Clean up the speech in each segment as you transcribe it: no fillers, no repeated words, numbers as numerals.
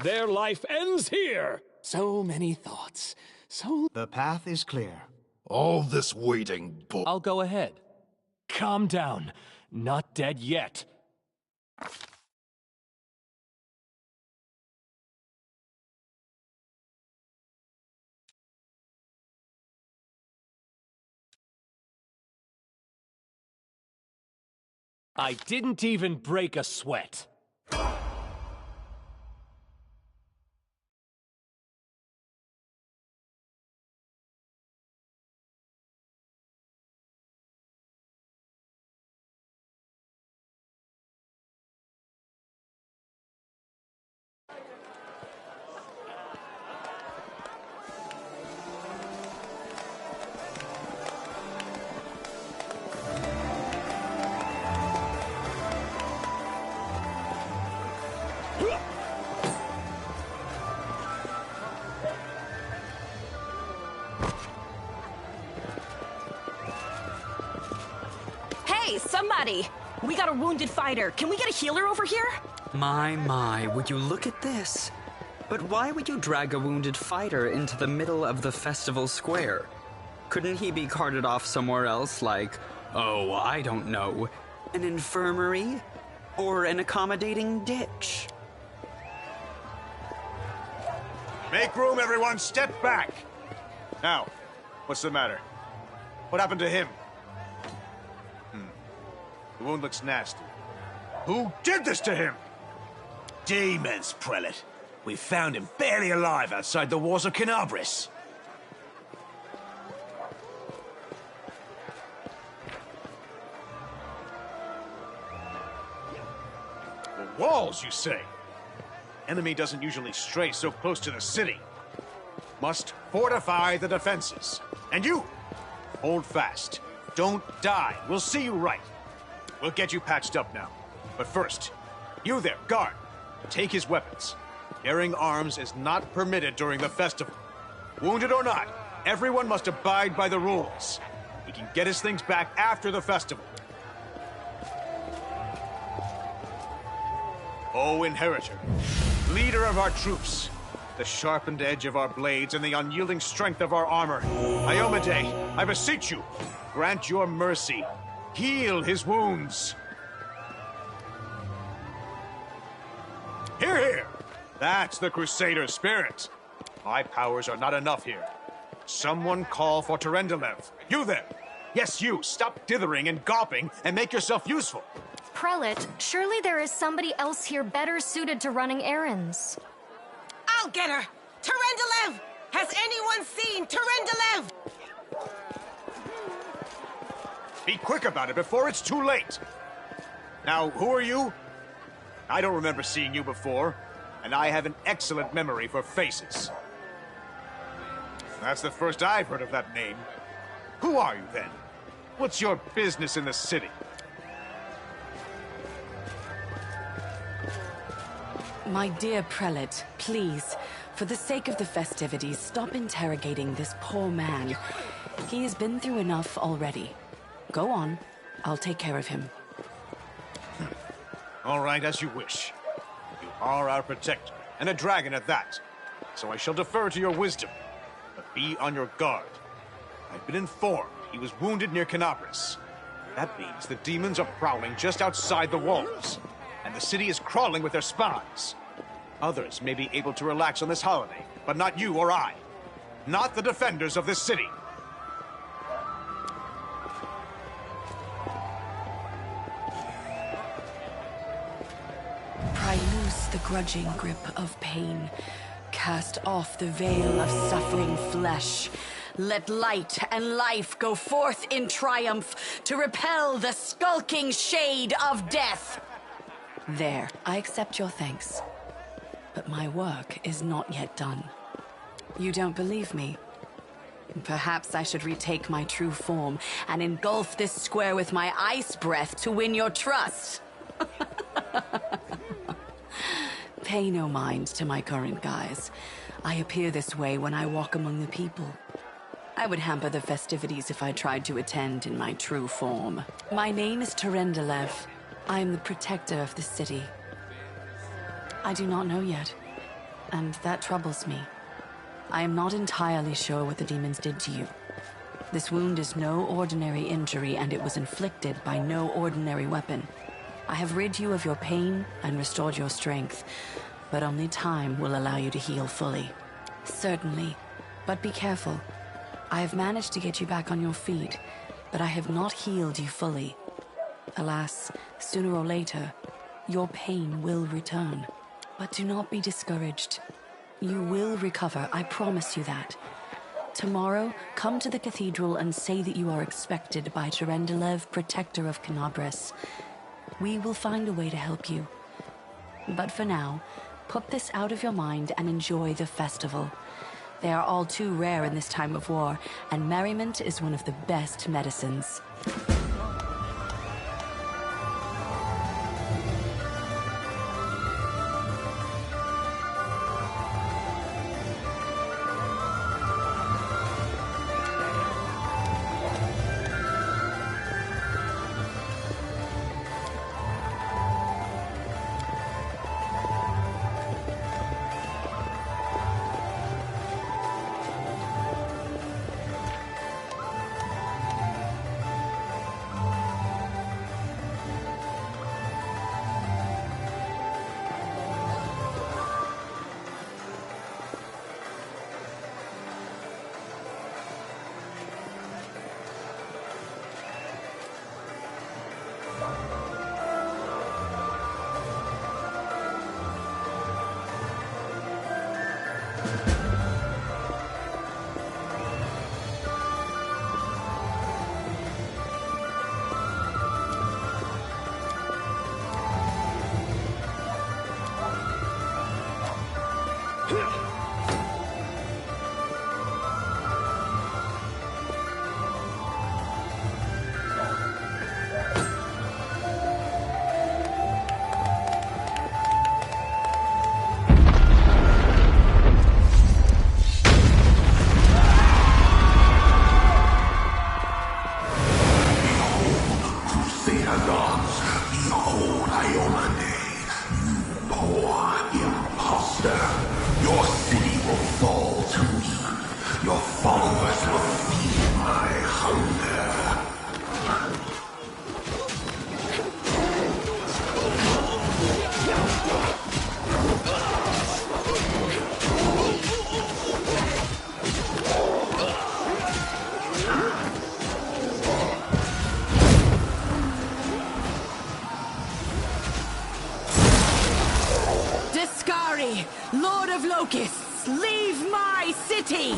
Their life ends here! So many thoughts. The path is clear. All this waiting, I'll go ahead. Calm down. Not dead yet. I didn't even break a sweat. Hey, somebody! We got a wounded fighter. Can we get a healer over here? My, would you look at this? But why would you drag a wounded fighter into the middle of the festival square? Couldn't he be carted off somewhere else, like, oh, I don't know, an infirmary? Or an accommodating ditch? Make room, everyone! Step back! Now, what's the matter? What happened to him? The wound looks nasty. Who did this to him? Demons, Prelate. We found him barely alive outside the walls of Canabris. The walls, you say? Enemy doesn't usually stray so close to the city. Must fortify the defenses. And you, hold fast. Don't die. We'll see you right. We'll get you patched up now. But first, you there, guard. Take his weapons. Carrying arms is not permitted during the festival. Wounded or not, everyone must abide by the rules. He can get his things back after the festival. O Inheritor, leader of our troops, the sharpened edge of our blades and the unyielding strength of our armor, Iomade, I beseech you, grant your mercy. Heal his wounds. Hear, hear! That's the Crusader spirit. My powers are not enough here. Someone call for Terendelev. You there! Yes, you! Stop dithering and gawping and make yourself useful. Prelate, surely there is somebody else here better suited to running errands. I'll get her! Terendelev! Has anyone seen Terendelev? Be quick about it before it's too late. Now, who are you? I don't remember seeing you before, and I have an excellent memory for faces. That's the first I've heard of that name. Who are you, then? What's your business in the city? My dear Prelate, please, for the sake of the festivities, stop interrogating this poor man. He has been through enough already. Go on. I'll take care of him. All right, as you wish. You are our protector, and a dragon at that. So I shall defer to your wisdom. But be on your guard. I've been informed he was wounded near Canabris. That means the demons are prowling just outside the walls. And the city is crawling with their spies. Others may be able to relax on this holiday, but not you or I. Not the defenders of this city. Pry loose the grudging grip of pain. Cast off the veil of suffering flesh. Let light and life go forth in triumph to repel the skulking shade of death. There, I accept your thanks. But my work is not yet done. You don't believe me? Perhaps I should retake my true form and engulf this square with my ice breath to win your trust. Pay no mind to my current guise. I appear this way when I walk among the people. I would hamper the festivities if I tried to attend in my true form. My name is I am the protector of the city. I do not know yet. and that troubles me. I am not entirely sure what the demons did to you. This wound is no ordinary injury, and it was inflicted by no ordinary weapon. I have rid you of your pain and restored your strength, but only time will allow you to heal fully. Certainly, but be careful. I have managed to get you back on your feet, but I have not healed you fully. Alas, sooner or later, your pain will return. But do not be discouraged. You will recover, I promise you that. Tomorrow, come to the cathedral and say that you are expected by Terendelev, Protector of Canabras. We will find a way to help you. But for now, put this out of your mind and enjoy the festival. They are all too rare in this time of war, and merriment is one of the best medicines. Lord of Locusts, leave my city!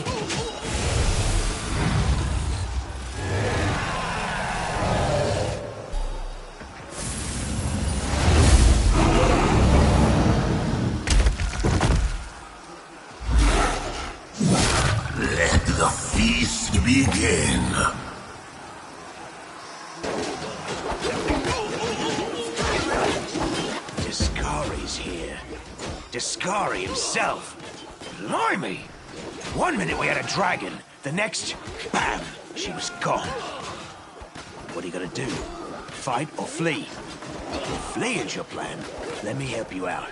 Let the feast begin. Discari's here. Discari himself. Blimey! One minute we had a dragon, the next, bam, she was gone. What are you gonna do? Fight or flee? Flee is your plan. Let me help you out.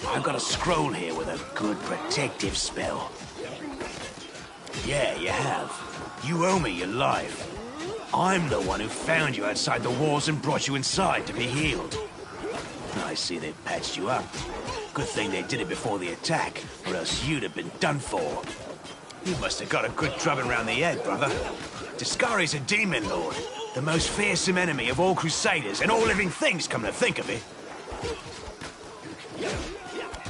I've got a scroll here with a good protective spell. Yeah, you have. You owe me your life. I'm the one who found you outside the walls and brought you inside to be healed. I see they've patched you up. Good thing they did it before the attack, or else you'd have been done for. You must have got a good drubbing round the head, brother. Discari's a demon lord, the most fearsome enemy of all crusaders and all living things, come to think of it.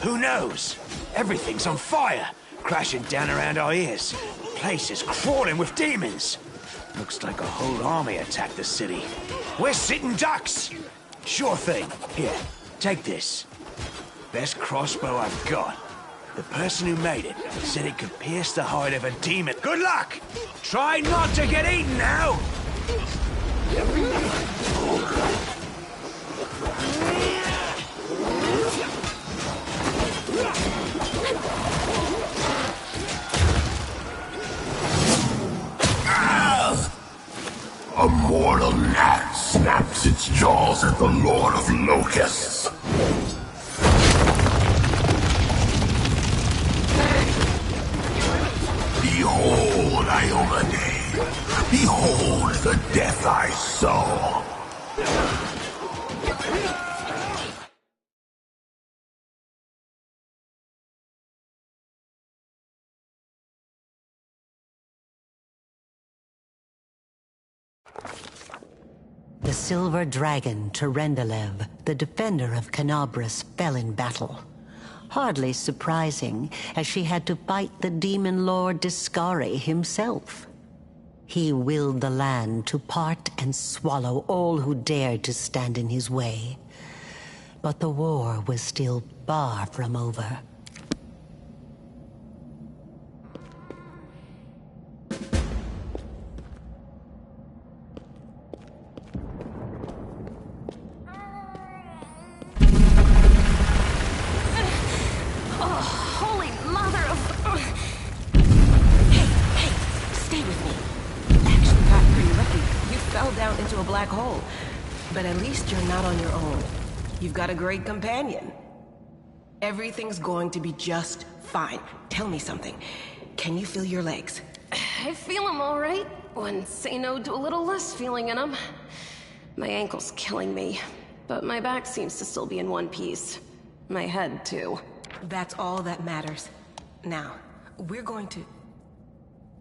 Who knows? Everything's on fire, crashing down around our ears. The place is crawling with demons. Looks like a whole army attacked the city. We're sitting ducks! Sure thing. Here, take this. Best crossbow I've got. The person who made it said it could pierce the hide of a demon. Good luck! Try not to get eaten now! A mortal gnat snaps its jaws at the Lord of Locusts. Behold, Iomade. Behold the death I sow. The silver dragon, Terendelev, the defender of Canabras, fell in battle. Hardly surprising, as she had to fight the demon lord Discari himself. He willed the land to part and swallow all who dared to stand in his way. But the war was still far from over. Into a black hole. But at least you're not on your own. You've got a great companion. Everything's going to be just fine. Tell me something. Can you feel your legs? I feel them all right. When say no to a little less feeling in them. My ankle's killing me, but my back seems to still be in one piece. My head, too. That's all that matters. Now, we're going to...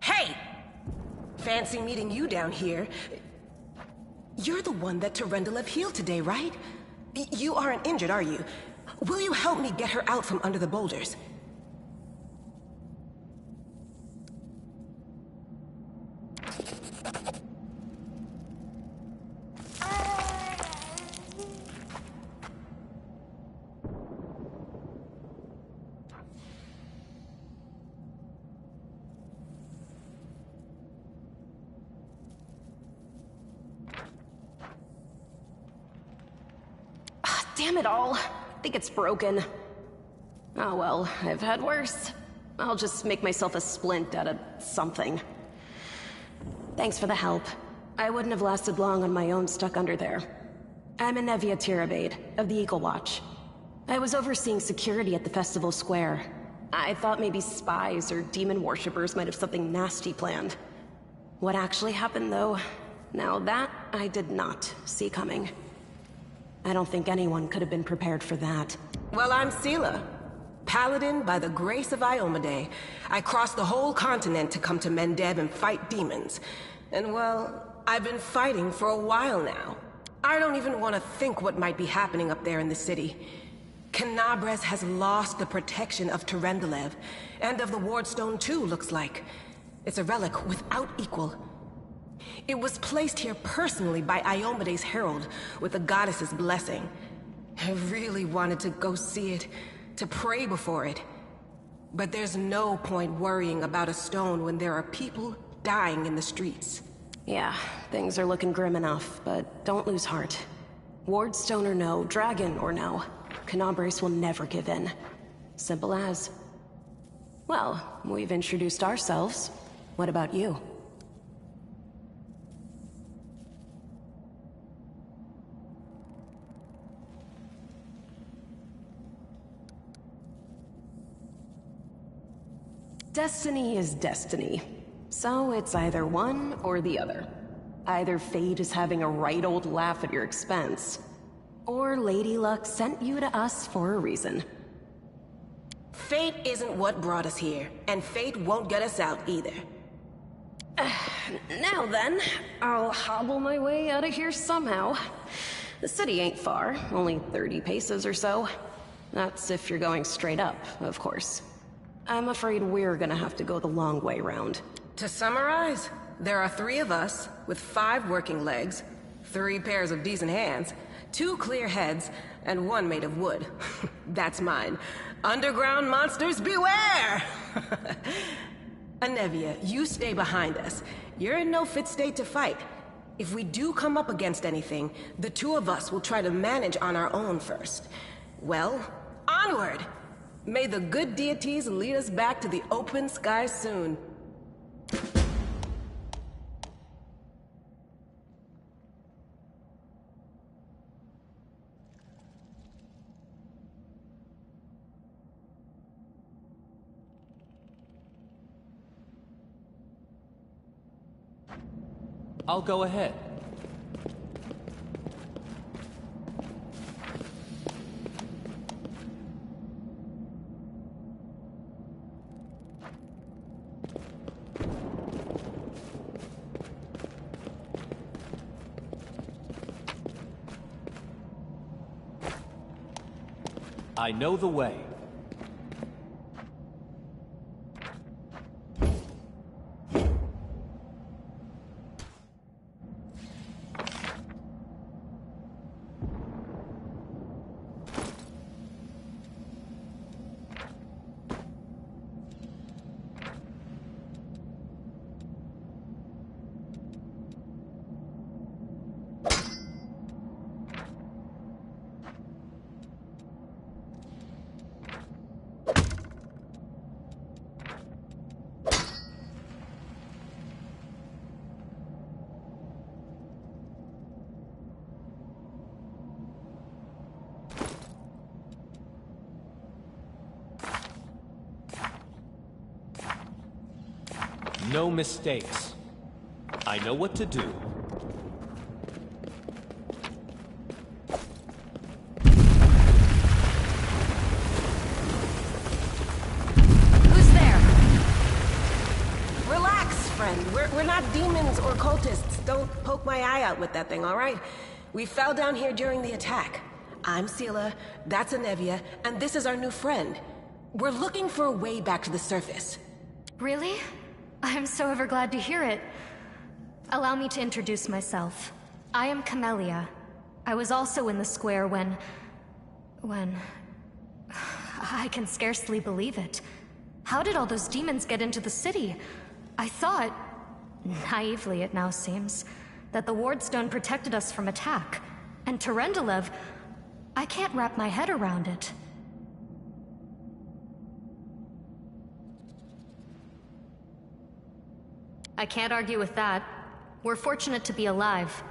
Hey! Fancy meeting you down here. You're the one that Terendelev healed today, right? You aren't injured, are you? Will you help me get her out from under the boulders? Damn it all. I think it's broken. Oh well, I've had worse. I'll just make myself a splint out of something. Thanks for the help. I wouldn't have lasted long on my own stuck under there. I'm Anevia Tirabade, of the Eagle Watch. I was overseeing security at the festival square. I thought maybe spies or demon worshippers might have something nasty planned. What actually happened, though? Now that I did not see coming. I don't think anyone could have been prepared for that. Well, I'm Sela. Paladin by the grace of Iomade. I crossed the whole continent to come to Mendeb and fight demons. And well, I've been fighting for a while now. I don't even want to think what might be happening up there in the city. Canabras has lost the protection of Terendelev, and of the Wardstone too, looks like. It's a relic without equal. It was placed here personally by Iomade's herald, with the goddess's blessing. I really wanted to go see it, to pray before it. But there's no point worrying about a stone when there are people dying in the streets. Yeah, things are looking grim enough, but don't lose heart. Wardstone or no, dragon or no, Canabras will never give in. Simple as. Well, we've introduced ourselves. What about you? Destiny is destiny. So it's either one or the other. Either fate is having a right old laugh at your expense, or Lady Luck sent you to us for a reason. Fate isn't what brought us here, and fate won't get us out either. Now then, I'll hobble my way out of here somehow. The city ain't far, only 30 paces or so. That's if you're going straight up, of course. I'm afraid we're gonna have to go the long way round. To summarize, there are 3 of us, with 5 working legs, 3 pairs of decent hands, 2 clear heads, and 1 made of wood. That's mine. Underground monsters beware! Anevia, you stay behind us. You're in no fit state to fight. If we do come up against anything, the 2 of us will try to manage on our own first. Well, onward! May the good deities lead us back to the open sky soon. I'll go ahead. I know the way. No mistakes. I know what to do. Who's there? Relax, friend. We're not demons or cultists. Don't poke my eye out with that thing, all right? We fell down here during the attack. I'm Sela, that's Anevia, and this is our new friend. We're looking for a way back to the surface. Really? I'm so ever glad to hear it. Allow me to introduce myself. I am Camellia. I was also in the square when... I can scarcely believe it. How did all those demons get into the city? I thought, naively it now seems, that the Wardstone protected us from attack. And Terendelev, I can't wrap my head around it. I can't argue with that. We're fortunate to be alive,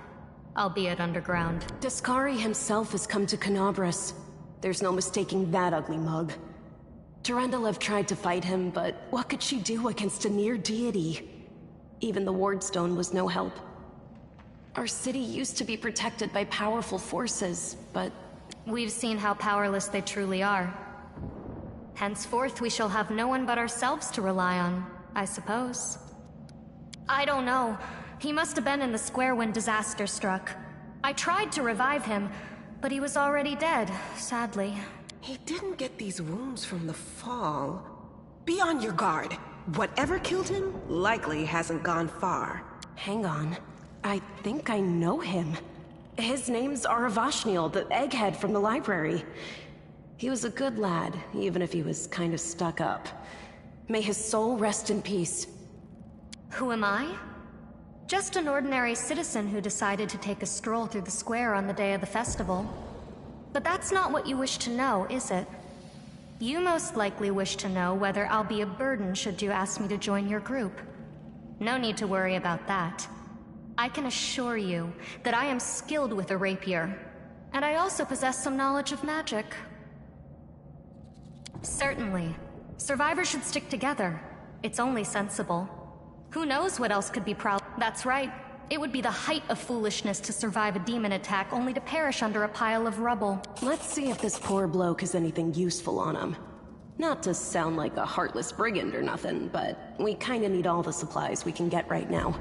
albeit underground. Discari himself has come to Canabras. There's no mistaking that ugly mug. Terendelev tried to fight him, but what could she do against a near deity? Even the Wardstone was no help. Our city used to be protected by powerful forces, but... We've seen how powerless they truly are. Henceforth, we shall have no one but ourselves to rely on, I suppose. I don't know. He must have been in the square when disaster struck. I tried to revive him, but he was already dead, sadly. He didn't get these wounds from the fall. Be on your guard. Whatever killed him likely hasn't gone far. Hang on. I think I know him. His name's Aravashniel, the egghead from the library. He was a good lad, even if he was kind of stuck up. May his soul rest in peace. Who am I? Just an ordinary citizen who decided to take a stroll through the square on the day of the festival. But that's not what you wish to know, is it? You most likely wish to know whether I'll be a burden should you ask me to join your group. No need to worry about that. I can assure you that I am skilled with a rapier, and I also possess some knowledge of magic. Certainly. Survivors should stick together. It's only sensible. Who knows what else could be That's right. It would be the height of foolishness to survive a demon attack only to perish under a pile of rubble. Let's see if this poor bloke has anything useful on him. Not to sound like a heartless brigand or nothing, but we kinda need all the supplies we can get right now.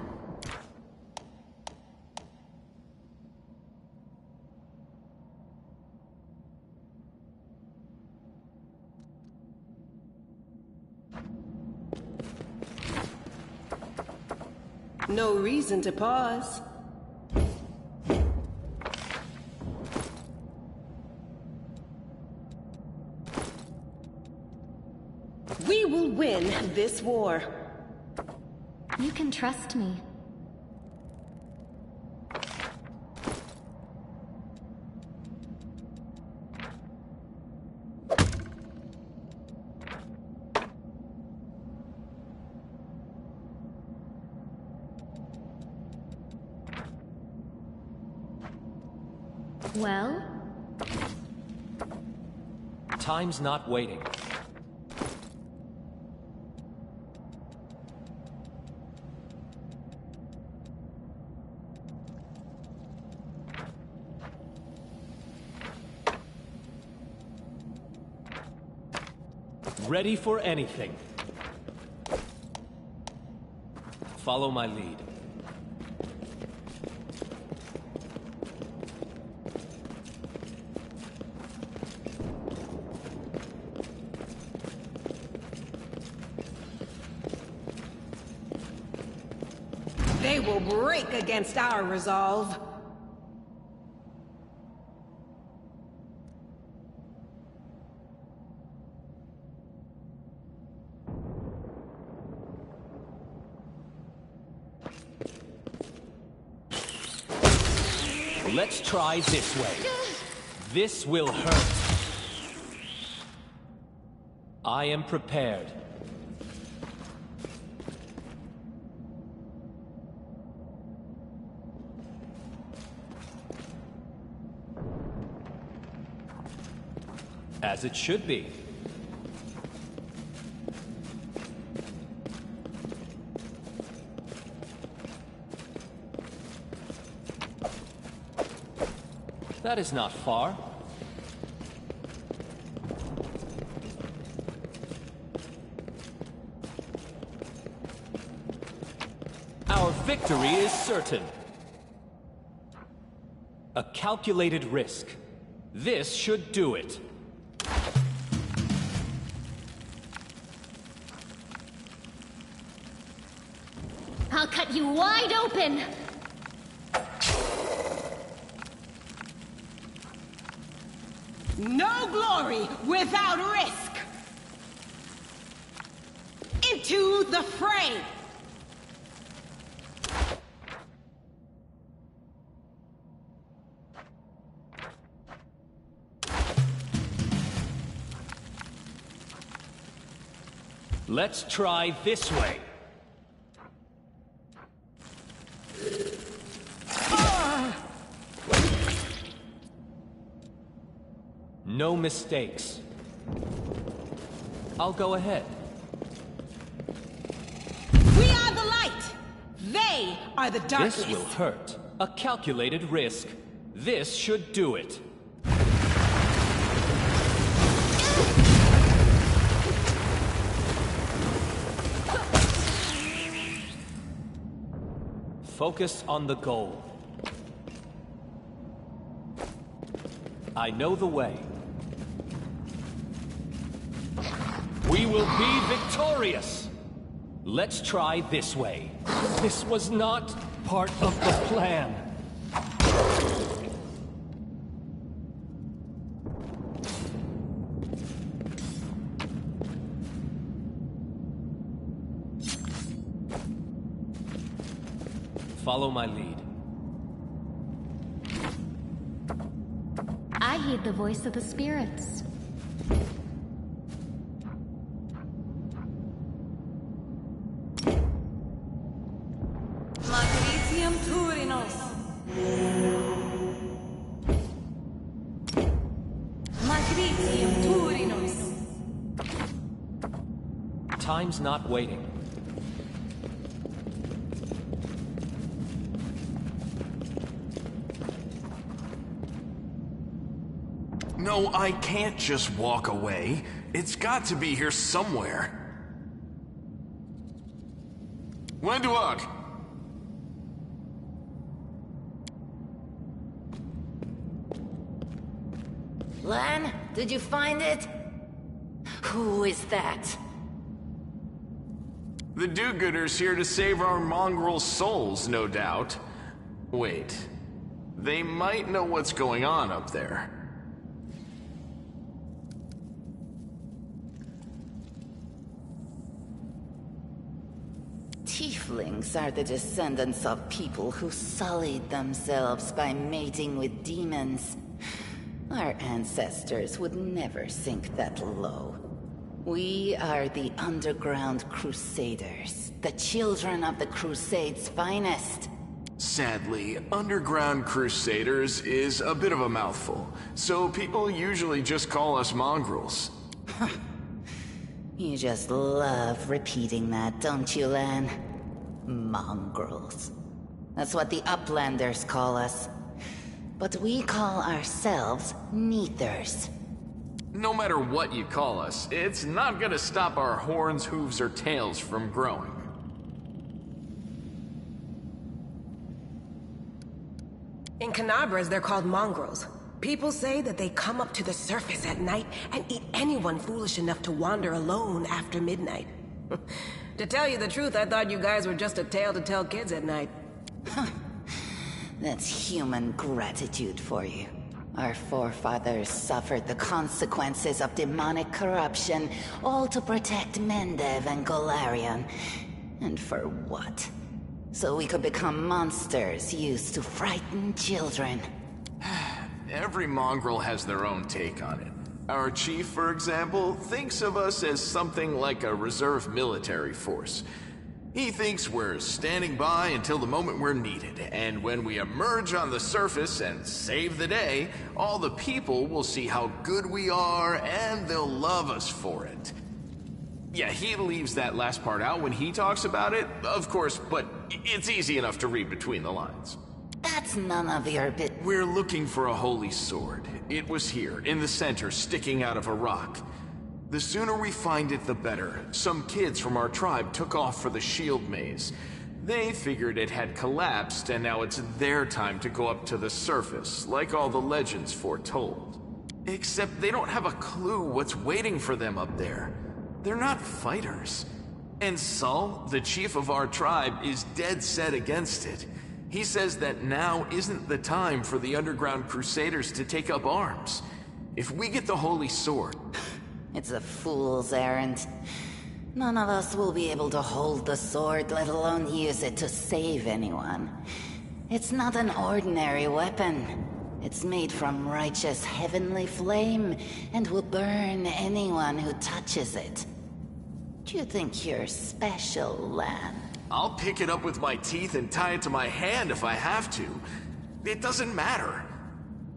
No reason to pause. We will win this war. You can trust me. Well? Time's not waiting. Ready for anything. Follow my lead. They will break against our resolve. Let's try this way. This will hurt. I am prepared. As it should be. That is not far. Our victory is certain. A calculated risk. This should do it. I'll cut you wide open! No glory without risk! Into the fray! Let's try this way. No mistakes. I'll go ahead. We are the light! They are the darkness! This will hurt. A calculated risk. This should do it. Focus on the goal. I know the way. We will be victorious! Let's try this way. This was not part of the plan. Follow my lead. I heed the voice of the spirits. Matricium Turinos. Matricium Turinos. Time's not waiting. No, I can't just walk away. It's got to be here somewhere. Wenduok! Lan, did you find it? Who is that? The do-gooders here to save our mongrel souls, no doubt. Wait. They might know what's going on up there. Tieflings are the descendants of people who sullied themselves by mating with demons. Our ancestors would never sink that low. We are the Underground Crusaders, the children of the Crusade's finest. Sadly, Underground Crusaders is a bit of a mouthful, so people usually just call us mongrels. You just love repeating that, don't you, Lan? Mongrels. That's what the Uplanders call us. But we call ourselves Neathers. No matter what you call us, it's not gonna stop our horns, hooves, or tails from growing. In Canabras, they're called mongrels. People say that they come up to the surface at night and eat anyone foolish enough to wander alone after midnight. To tell you the truth, I thought you guys were just a tale to tell kids at night. That's human gratitude for you. Our forefathers suffered the consequences of demonic corruption, all to protect Mendev and Golarion. And for what? So we could become monsters used to frighten children. Every mongrel has their own take on it. Our chief, for example, thinks of us as something like a reserve military force. He thinks we're standing by until the moment we're needed, and when we emerge on the surface and save the day, all the people will see how good we are, and they'll love us for it. Yeah, he leaves that last part out when he talks about it, of course, but it's easy enough to read between the lines. That's none of your bit. We're looking for a holy sword. It was here, in the center, sticking out of a rock. The sooner we find it, the better. Some kids from our tribe took off for the shield maze. They figured it had collapsed, and now it's their time to go up to the surface, like all the legends foretold. Except they don't have a clue what's waiting for them up there. They're not fighters. And Sul, the chief of our tribe, is dead set against it. He says that now isn't the time for the underground crusaders to take up arms. If we get the holy sword... It's a fool's errand. None of us will be able to hold the sword, let alone use it to save anyone. It's not an ordinary weapon. It's made from righteous heavenly flame, and will burn anyone who touches it. Do you think you're special, Lan? I'll pick it up with my teeth and tie it to my hand if I have to. It doesn't matter.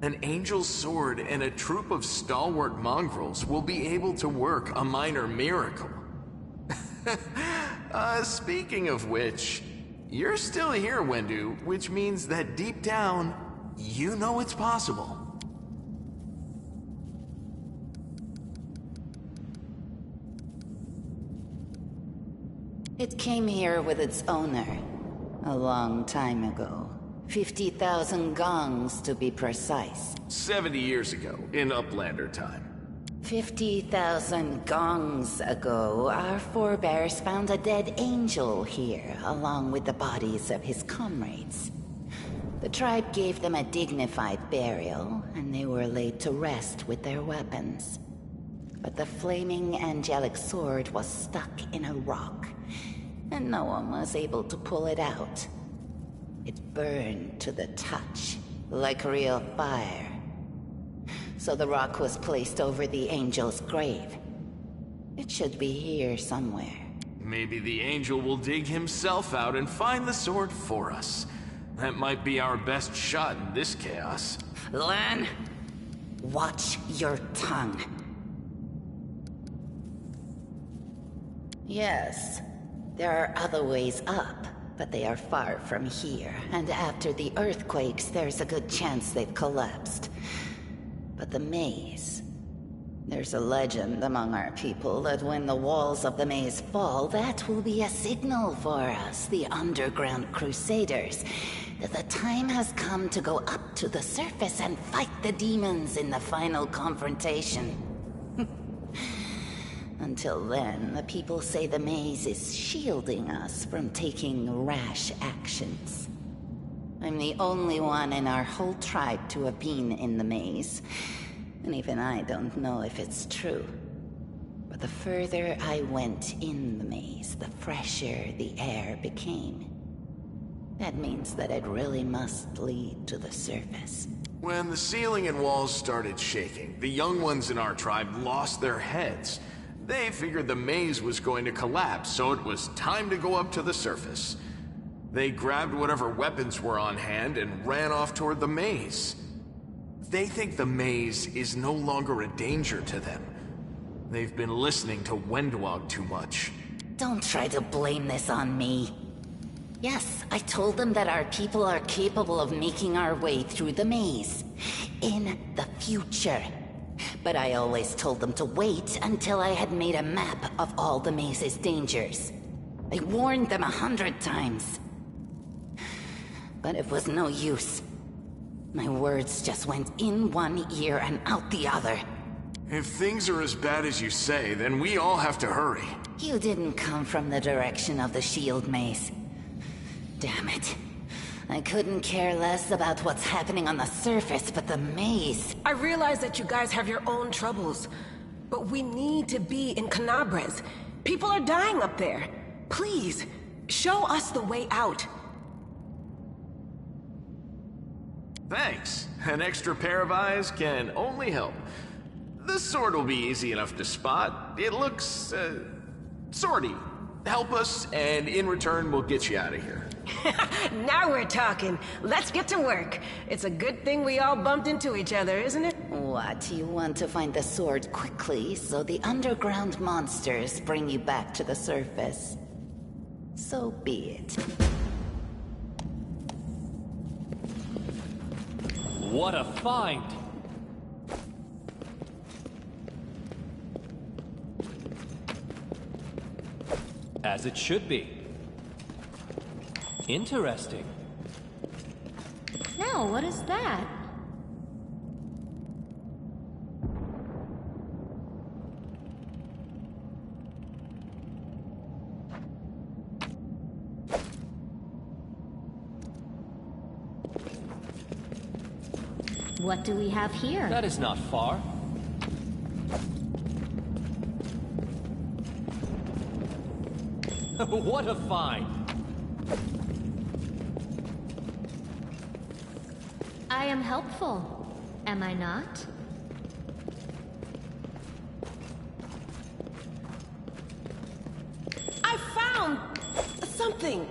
An angel's sword and a troop of stalwart mongrels will be able to work a minor miracle. Speaking of which, you're still here, Wendu, which means that deep down, you know it's possible. It came here with its owner, a long time ago. 50,000 gongs, to be precise. 70 years ago, in Uplander time. 50,000 gongs ago, our forebears found a dead angel here, along with the bodies of his comrades. The tribe gave them a dignified burial, and they were laid to rest with their weapons. But the flaming angelic sword was stuck in a rock, and no one was able to pull it out. It burned to the touch, like real fire. So the rock was placed over the angel's grave. It should be here somewhere. Maybe the angel will dig himself out and find the sword for us. That might be our best shot in this chaos. Lan, watch your tongue. Yes, there are other ways up, but they are far from here, and after the earthquakes, there's a good chance they've collapsed. But the maze... There's a legend among our people that when the walls of the maze fall, that will be a signal for us, the underground crusaders, that the time has come to go up to the surface and fight the demons in the final confrontation. Until then, the people say the maze is shielding us from taking rash actions. I'm the only one in our whole tribe to have been in the maze, and even I don't know if it's true. But the further I went in the maze, the fresher the air became. That means that it really must lead to the surface. When the ceiling and walls started shaking, the young ones in our tribe lost their heads. They figured the maze was going to collapse, so it was time to go up to the surface. They grabbed whatever weapons were on hand and ran off toward the maze. They think the maze is no longer a danger to them. They've been listening to Wendwog too much. Don't try to blame this on me. Yes, I told them that our people are capable of making our way through the maze. In the future. But I always told them to wait until I had made a map of all the maze's dangers. I warned them 100 times. But it was no use. My words just went in one ear and out the other. If things are as bad as you say, then we all have to hurry. You didn't come from the direction of the shield maze. Damn it. I couldn't care less about what's happening on the surface, but the maze... I realize that you guys have your own troubles, but we need to be in Canabres. People are dying up there. Please, show us the way out. Thanks. An extra pair of eyes can only help. The sword will be easy enough to spot. It looks, swordy. Help us, and in return, we'll get you out of here. Now we're talking. Let's get to work. It's a good thing we all bumped into each other, isn't it? What, you want to find the sword quickly, so the underground monsters bring you back to the surface? So be it. What a find! As it should be. Interesting. Now, what is that? What do we have here? That is not far. What a find! I am helpful, am I not? I found something.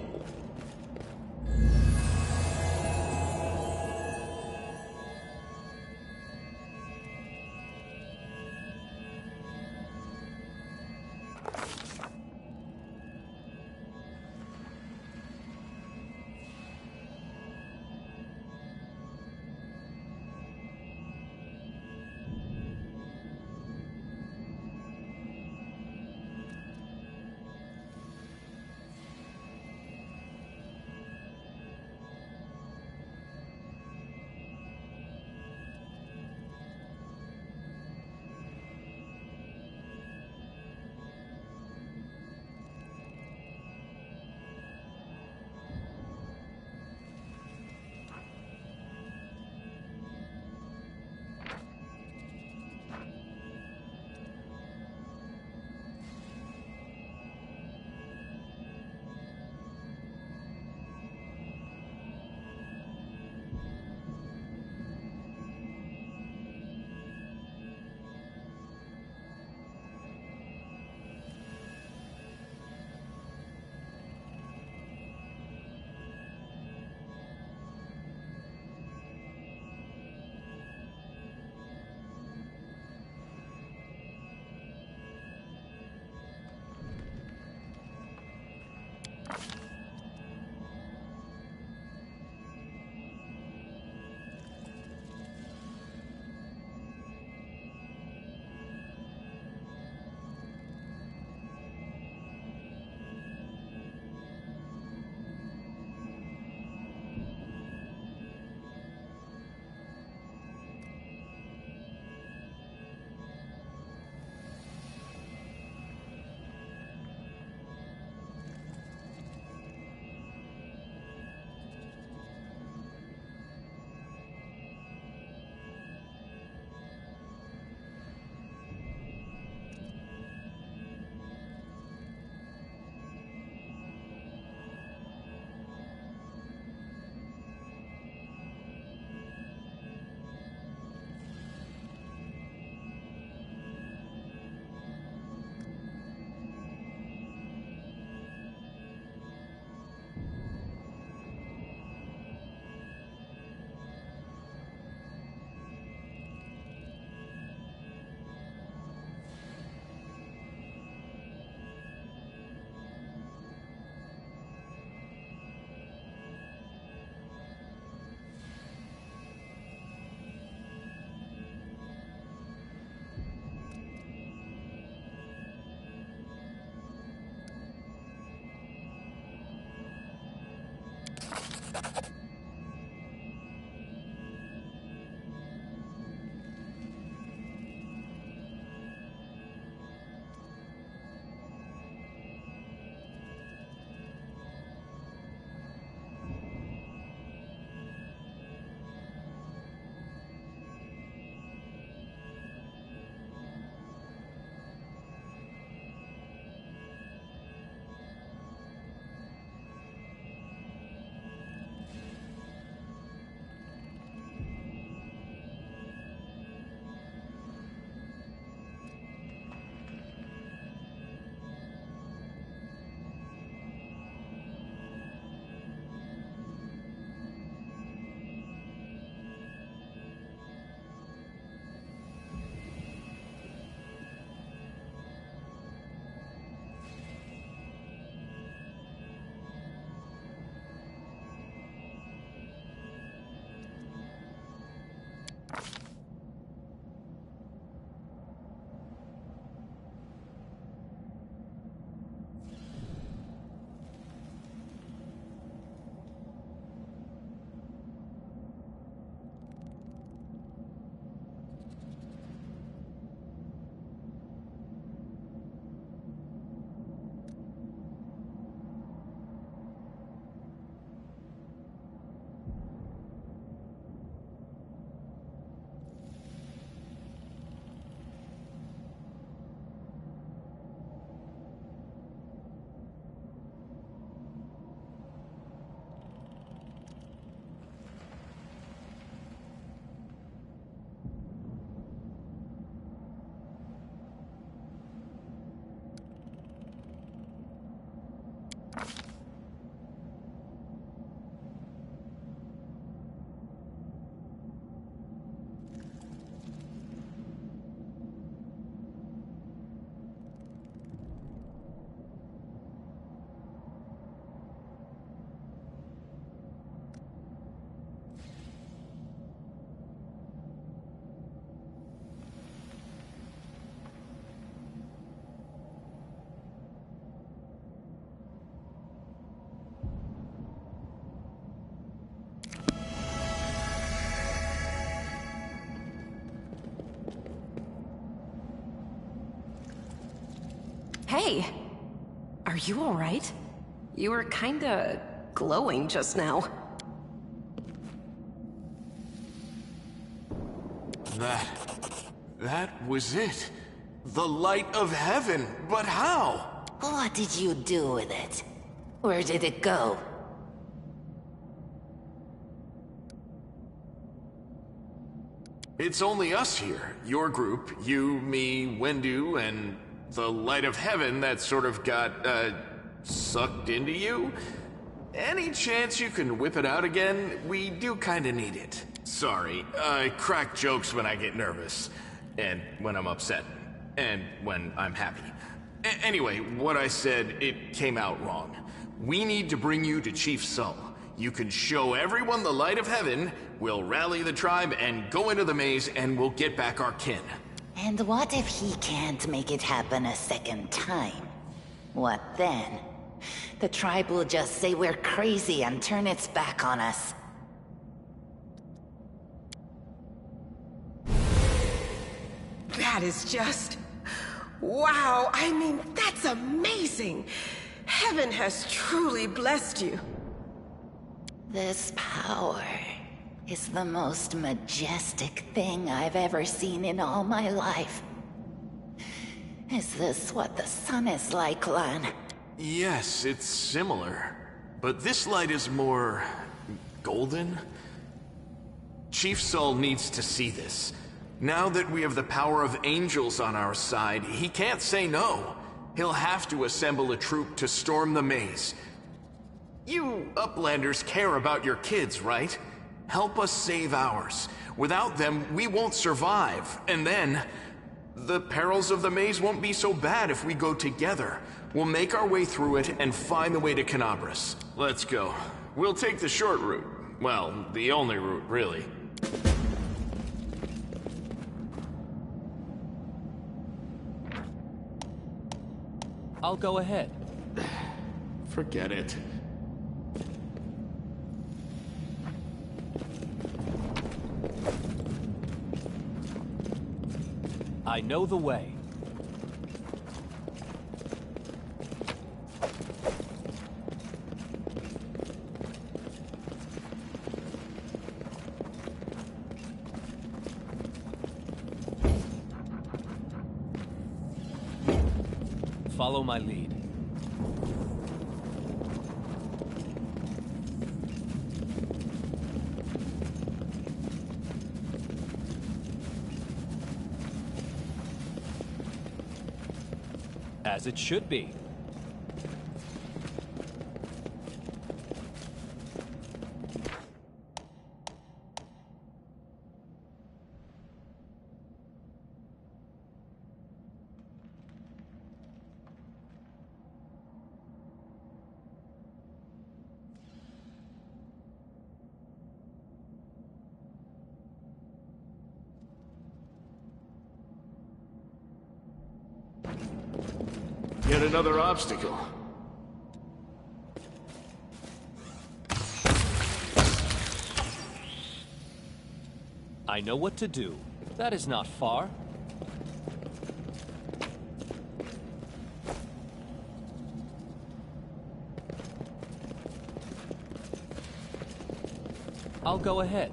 Hey! Are you alright? You were kinda glowing just now. That was it. The light of heaven. But how? What did you do with it? Where did it go? It's only us here. Your group, you, me, Wendu, and the light of heaven that sort of got, sucked into you? Any chance you can whip it out again? We do kinda need it. Sorry, I crack jokes when I get nervous. And when I'm upset. And when I'm happy. Anyway, what I said, it came out wrong. We need to bring you to Chief Sull. You can show everyone the light of heaven, we'll rally the tribe and go into the maze, and we'll get back our kin. And what if he can't make it happen a second time? What then? The tribe will just say we're crazy and turn its back on us. That is just... wow, I mean, that's amazing! Heaven has truly blessed you. This power is the most majestic thing I've ever seen in all my life. Is this what the sun is like, Lan? Yes, it's similar. But this light is more... golden? Chief Sull needs to see this. Now that we have the power of angels on our side, he can't say no. He'll have to assemble a troop to storm the maze. You Uplanders care about your kids, right? Help us save ours. Without them, we won't survive. And then, the perils of the maze won't be so bad if we go together. We'll make our way through it and find the way to Canabras. Let's go. We'll take the short route. Well, the only route, really. I'll go ahead. Forget it. I know the way. Follow my lead. As it should be. Yet another obstacle. I know what to do. That is not far. I'll go ahead.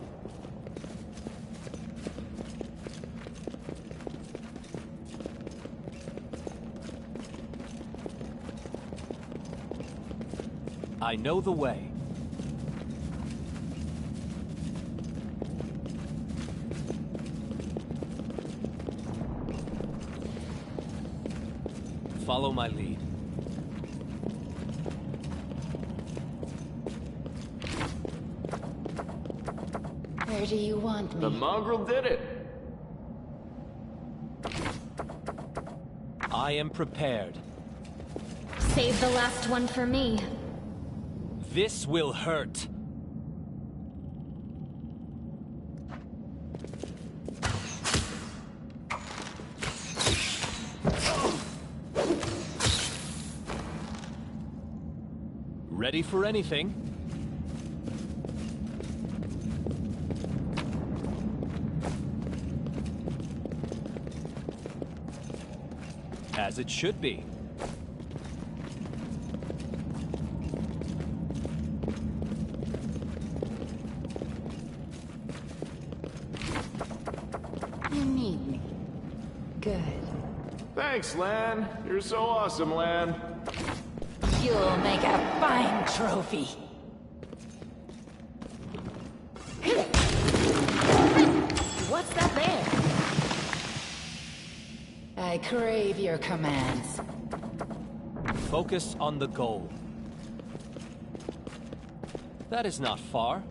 I know the way. Follow my lead. Where do you want me? The mongrel did it. I am prepared. Save the last one for me. This will hurt. Ready for anything? As it should be. Good. Thanks, Lan. You're so awesome, Lan. You'll make a fine trophy. What's that there? I crave your commands. Focus on the goal. That is not far.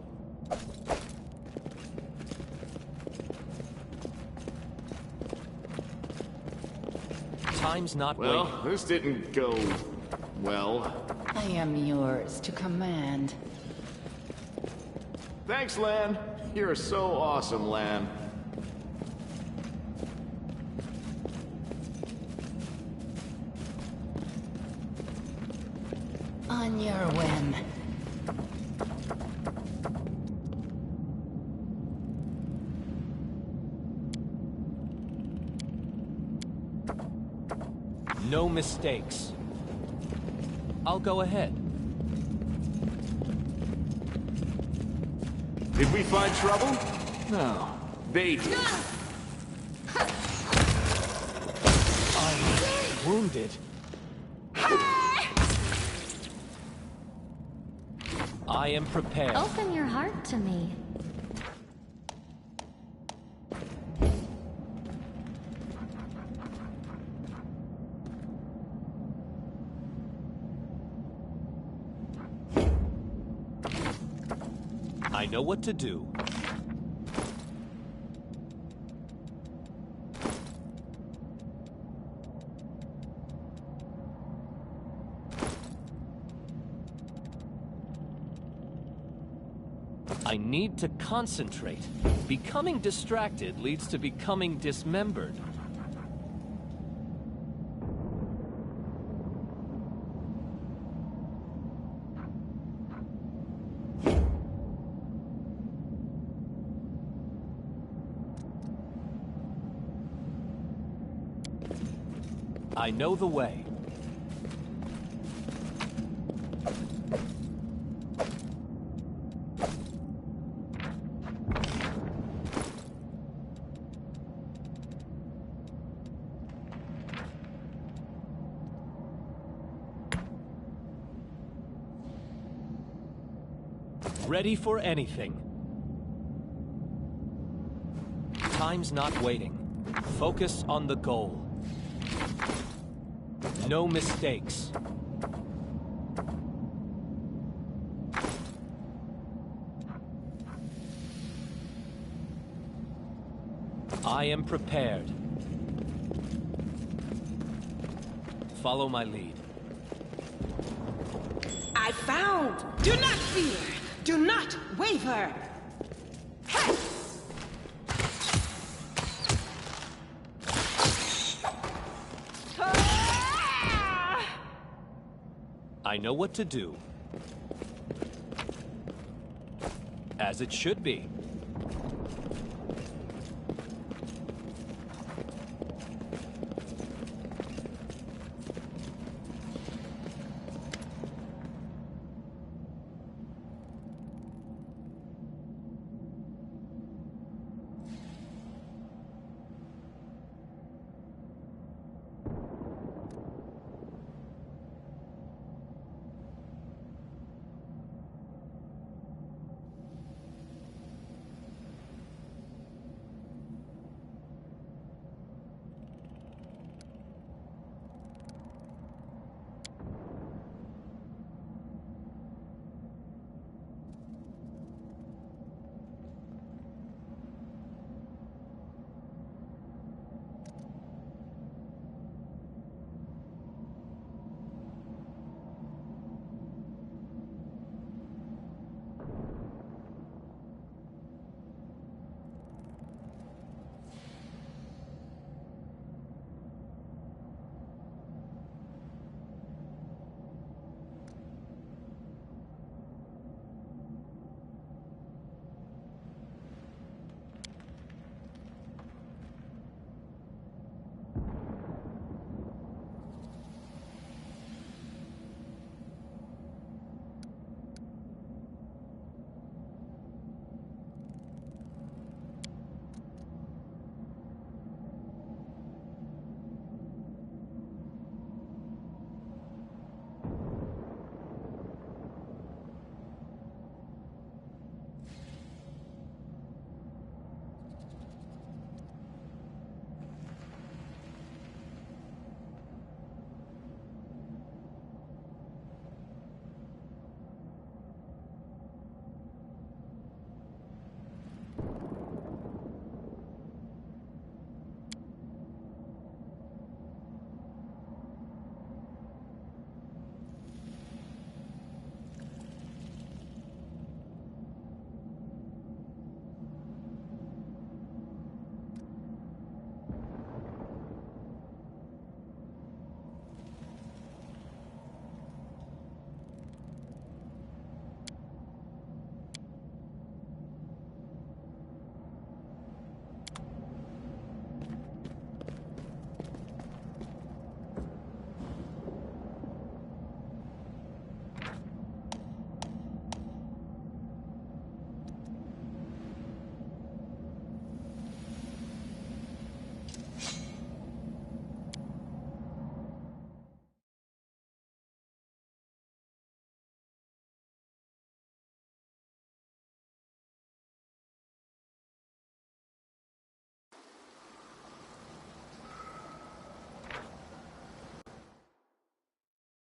Time's not waiting. Well, this didn't go well. I am yours to command. Thanks, Lan. You're so awesome, Lan. On your whim. No mistakes. I'll go ahead. Did we find trouble? No. They did. I'm wounded. I am prepared. Open your heart to me. I know what to do. I need to concentrate. Becoming distracted leads to becoming dismembered. I know the way. Ready for anything. Time's not waiting. Focus on the goal. No mistakes. I am prepared. Follow my lead. I found! Do not fear! Do not waver! I know what to do. As it should be.